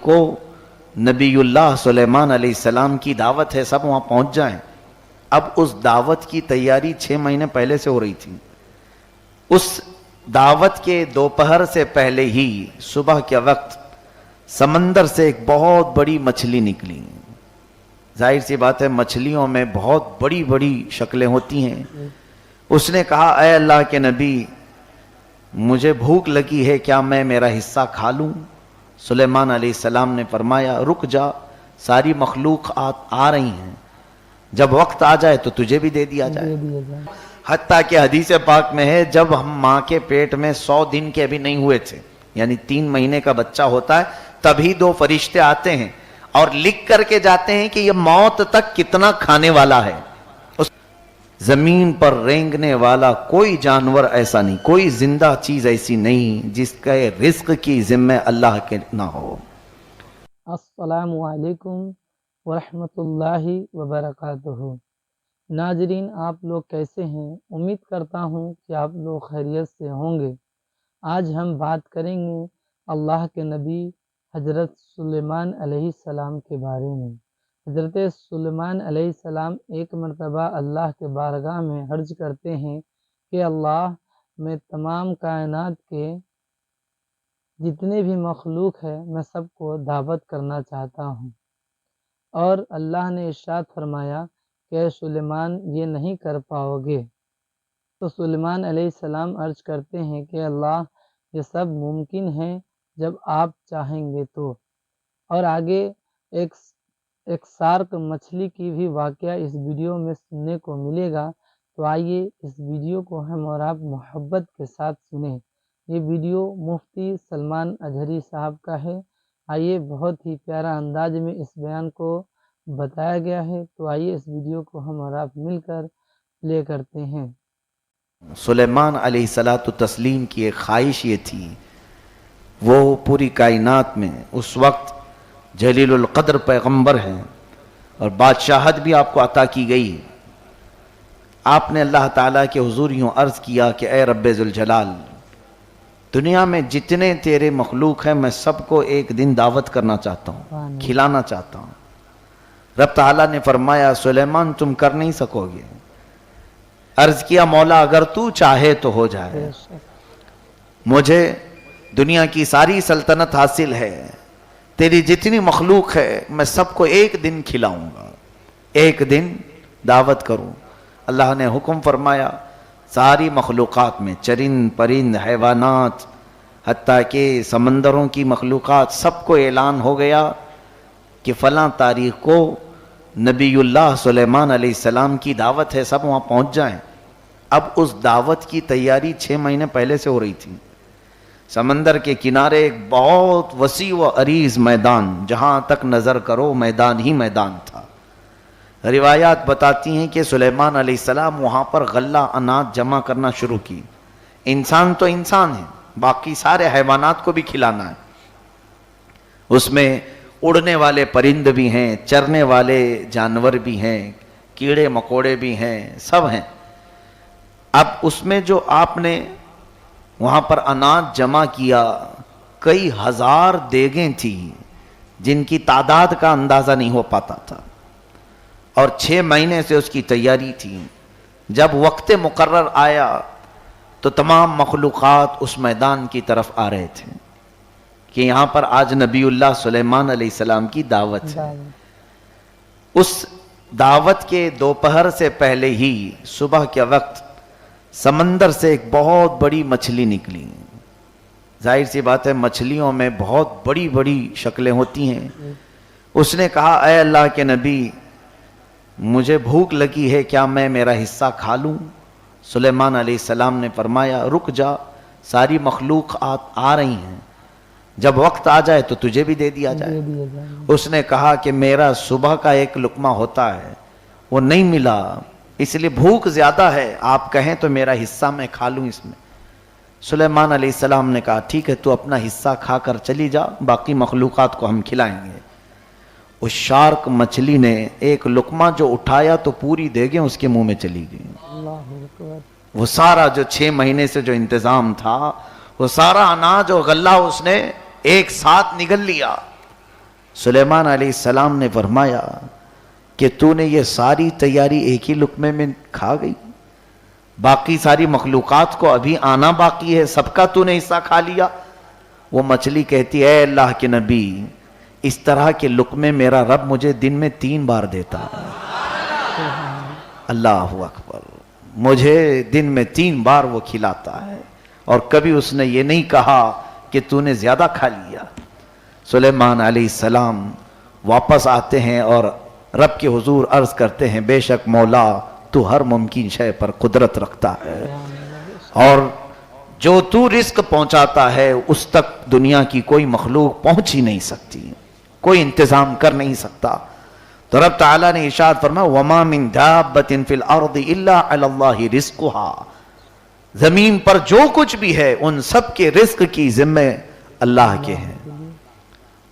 को नबीउल्लाह सुलेमान अलैहिस्सलाम की दावत है, सब वहाँ पहुँच जाएं। अब उस दावत की तैयारी 6 महीने पहले से हो रही थी। उस दावत के दोपहर से पहले ही सुबह के वक्त समंदर से एक बहुत बड़ी मछली निकली। जाहिर सी बात है, मछलियों में बहुत बड़ी बड़ी शक्लें होती हैं। उसने कहा, ऐ अल्लाह के नबी, मुझे भूख लगी है, क्या मैं मेरा हिस्सा खा लूं? सुलेमान अलैहिस्सलाम ने फरमाया, रुक जा, सारी मखलूक आ रही हैं, जब वक्त आ जाए तो तुझे भी दे दिया जाए। हत्ता कि हदीस पाक में है, जब हम माँ के पेट में 100 दिन के अभी नहीं हुए थे, यानी 3 महीने का बच्चा होता है, तभी 2 फरिश्ते आते हैं और लिख करके जाते हैं कि यह मौत तक कितना खाने वाला है। उस जमीन पर रेंगने वाला कोई जानवर ऐसा नहीं, कोई जिंदा चीज ऐसी नहीं जिसका रिस्क की जिम्मे अल्लाह के ना हो। अस्सलामु अलैकुम वरहमतुल्लाहि वबरकातुहू। नाजरीन, आप लोग कैसे हैं? उम्मीद करता हूँ कि आप लोग खैरियत से होंगे। आज हम बात करेंगे अल्लाह के नबी हज़रत सुलेमान अलैहिस्सलाम के बारे में। हज़रत सुलेमान अलैहिस्सलाम एक मरतबा अल्लाह के बारगाह में अर्ज करते हैं कि अल्लाह, मैं तमाम कायनात के जितने भी मखलूक है, मैं सबको दावत करना चाहता हूँ। और अल्लाह ने इरशाद फरमाया कि सुलेमान ये नहीं कर पाओगे। तो सुलेमान अलैहिस्सलाम अर्ज करते हैं कि अल्लाह, ये सब मुमकिन है जब आप चाहेंगे तो। और आगे एक शार्क मछली की भी वाक़या इस वीडियो में सुनने को मिलेगा। तो आइए इस वीडियो को हम और आप मोहब्बत के साथ सुने। ये वीडियो मुफ्ती सलमान अजहरी साहब का है। आइए, बहुत ही प्यारा अंदाज में इस बयान को बताया गया है। तो आइए इस वीडियो को हम और आप मिलकर प्ले करते हैं। सुलेमान अलैहिस्सलातु तस्लीम की एक ख्वाहिश ये थी, वो पूरी कायनात में उस वक्त जलीलुल क़द्र पैगंबर हैं और बादशाहत भी आपको अता की गई। आपने अल्लाह ताला के हुजूर यूं अर्ज किया कि ए रब्बे ज़ुल जलाल, दुनिया में जितने तेरे मखलूक हैं, मैं सबको एक दिन दावत करना चाहता हूँ, खिलाना चाहता हूँ। रब ताला ने फरमाया, सुलेमान तुम कर नहीं सकोगे। अर्ज किया, मौला अगर तू चाहे तो हो जाए। मुझे दुनिया की सारी सल्तनत हासिल है, तेरी जितनी मखलूक है मैं सबको एक दिन खिलाऊंगा, एक दिन दावत करूं। अल्लाह ने हुक्म फरमाया, सारी मखलूक़ात में चरिंद परिंद हैवानात हत्ता के समंदरों की मखलूक़ात सबको ऐलान हो गया कि फ़लाँ तारीख़ को नबीउल्लाह सुलेमान अलैहिस्सलाम की दावत है, सब वहाँ पहुँच जाएं। अब उस दावत की तैयारी 6 महीने पहले से हो रही थी। समंदर के किनारे एक बहुत वसी व अरीज मैदान, जहाँ तक नज़र करो मैदान ही मैदान था। रिवायात बताती हैं कि सुलेमान अलैहिस्सलाम वहाँ पर गल्ला अनाज जमा करना शुरू की। इंसान तो इंसान है, बाकी सारे हैवानात को भी खिलाना है। उसमें उड़ने वाले परिंद भी हैं, चरने वाले जानवर भी हैं, कीड़े मकोड़े भी हैं, सब हैं। अब उसमें जो आपने वहाँ पर अनाज जमा किया, कई हजार देगें थी जिनकी तादाद का अंदाज़ा नहीं हो पाता था, और 6 महीने से उसकी तैयारी थी। जब वक्त मुकर्रर आया तो तमाम मखलूक़ात उस मैदान की तरफ आ रहे थे कि यहाँ पर आज नबीउल्लाह सुलेमान अलैहिस्सलाम की दावत है। उस दावत के दोपहर से पहले ही सुबह के वक्त समंदर से एक बहुत बड़ी मछली निकली। जाहिर सी बात है, मछलियों में बहुत बड़ी बड़ी शक्लें होती हैं। उसने कहा, ऐ अल्लाह के नबी, मुझे भूख लगी है, क्या मैं मेरा हिस्सा खा लूं? सुलेमान अलैहिस्सलाम ने फरमाया, रुक जा, सारी मखलूक आ रही हैं, जब वक्त आ जाए तो तुझे भी दे दिया जाए। उसने कहा कि मेरा सुबह का एक लुकमा होता है, वो नहीं मिला, इसलिए भूख ज्यादा है, आप कहें तो मेरा हिस्सा मैं खा लूं इसमें। सुलेमान अलैहिस्सलाम ने कहा, ठीक है, तू अपना हिस्सा खाकर चली जा, बाकी मखलूकात को हम खिलाएंगे। उस शार्क मछली ने एक लुकमा जो उठाया तो पूरी देगें उसके मुंह में चली गई। वो सारा जो 6 महीने से जो इंतजाम था, वो सारा अनाज और गल्ला उसने एक साथ निगल लिया। सुलेमान अलैहिस्सलाम ने फरमाया कि तूने ये सारी तैयारी एक ही लुकमे में खा गई, बाकी सारी मखलूकात को अभी आना बाकी है, सबका तूने हिस्सा खा लिया। वो मछली कहती है, अल्लाह के नबी, इस तरह के लुकमे मेरा रब मुझे दिन में 3 बार देता है। अल्लाह अकबर, मुझे दिन में 3 बार वो खिलाता है, और कभी उसने ये नहीं कहा कि तूने ज्यादा खा लिया। सुलेमान अलैहिस्सलाम वापस आते हैं और रब के हुजूर अर्ज करते हैं, बेशक मौला तू हर मुमकिन शय पर कुदरत रखता है, और जो तू रिस्क पहुंचाता है उस तक दुनिया की कोई मखलूक पहुंच ही नहीं सकती, कोई इंतजाम कर नहीं सकता। तो रब ताला ने इरशाद फरमाया, वमा मिन दाब्बतिन फिल अर्दि इल्ला अलल्लाहि रिस्कुहा, जमीन पर जो कुछ भी है उन सब के रिस्क की जिम्मे अल्लाह के हैं,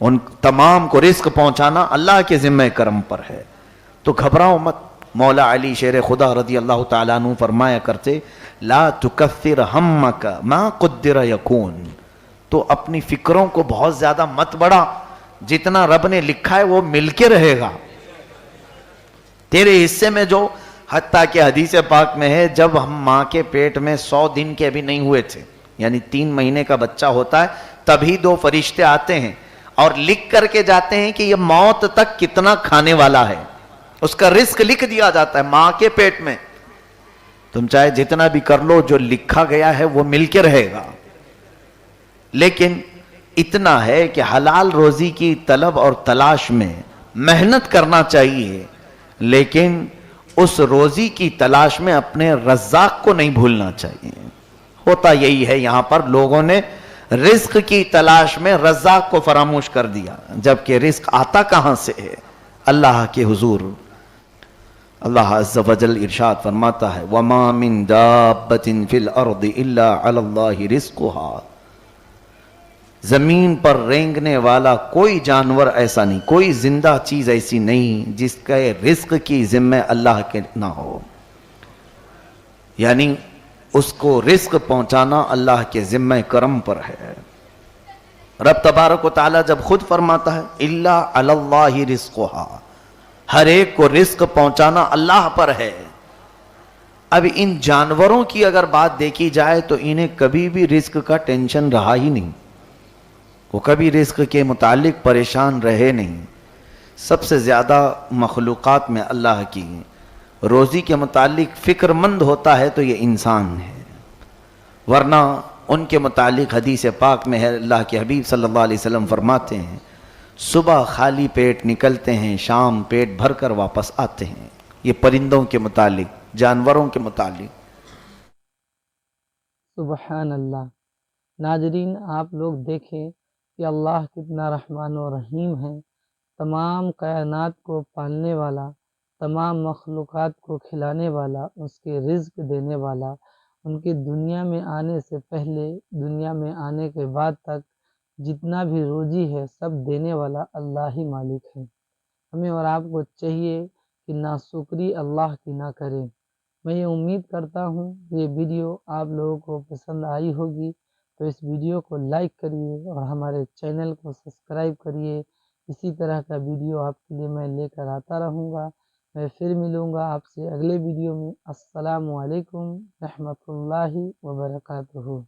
उन तमाम को रिस्क पहुंचाना अल्लाह के जिम्मे करम पर है। तो घबराओ मत। मौला अली शेर खुदा रदी अल्लाह ताला अन्हु फरमाया करते, ला तुकस्सिर हम्मक मा कुद्दिर यकून, तो अपनी फिक्रों को बहुत ज्यादा मत बढ़ा, जितना रब ने लिखा है वो मिलके रहेगा तेरे हिस्से में। जो हत्ता के हदीस पाक में है, जब हम माँ के पेट में 100 दिन के अभी नहीं हुए थे, यानी 3 महीने का बच्चा होता है, तभी 2 फरिश्ते आते हैं और लिख करके जाते हैं कि ये मौत तक कितना खाने वाला है, उसका रिस्क लिख दिया जाता है माँ के पेट में। तुम चाहे जितना भी कर लो, जो लिखा गया है वो मिलके रहेगा। लेकिन इतना है कि हलाल रोजी की तलब और तलाश में मेहनत करना चाहिए, लेकिन उस रोजी की तलाश में अपने रज़्ज़ाक़ को नहीं भूलना चाहिए। होता यही है, यहां पर लोगों ने रिस्क की तलाश में रज़्ज़ाक़ को फरामोश कर दिया, जबकि रिस्क आता कहां से है? अल्लाह के हुजूर। अल्लाह अज़्ज़ व जल इरशाद फरमाता है, वमा मिन दाब्बतिन फिल अर्दि इल्ला अलल्लाहि रिस्कुहा, जमीन पर रेंगने वाला कोई जानवर ऐसा नहीं, कोई जिंदा चीज ऐसी नहीं जिसके रिस्क की जिम्मे अल्लाह के ना हो, यानी उसको रिस्क पहुंचाना अल्लाह के जिम्मे करम पर है। रब तबारक व तआला जब खुद फरमाता है, इल्ला अलल्लाहि रिस्कुहा, हर एक को रिस्क पहुंचाना अल्लाह पर है। अब इन जानवरों की अगर बात देखी जाए तो इन्हें कभी भी रिस्क का टेंशन रहा ही नहीं, वो कभी रिस्क के मुतालिक परेशान रहे नहीं। सबसे ज़्यादा मखलूक़ात में अल्लाह की रोज़ी के मुतालिक फ़िक्रमंद होता है तो ये इंसान है, वरना उनके मुतालिक हदीस पाक में है, अल्लाह के हबीब सल्लल्लाहु अलैहि वसल्लम फरमाते हैं, सुबह खाली पेट निकलते हैं, शाम पेट भर कर वापस आते हैं। ये परिंदों के मुतालिक, जानवरों के मुतालिक। सुबहान अल्लाह। नाजरीन, आप लोग देखें कि अल्लाह कितना रहमान और रहीम है, तमाम कायनात को पालने वाला, तमाम मखलूक़ात को खिलाने वाला, उसके रिज़्क देने वाला, उनके दुनिया में आने से पहले, दुनिया में आने के बाद तक जितना भी रोज़ी है सब देने वाला अल्लाह ही मालिक है। हमें और आपको चाहिए कि नाशुक्री अल्लाह की ना करें। मैं ये उम्मीद करता हूँ कि ये वीडियो आप लोगों को पसंद आई होगी, तो इस वीडियो को लाइक करिए और हमारे चैनल को सब्सक्राइब करिए। इसी तरह का वीडियो आपके लिए मैं लेकर आता रहूँगा। मैं फिर मिलूँगा आपसे अगले वीडियो में। अस्सलामु अलैकुम रहमतुल्लाहि व बरकातुहू।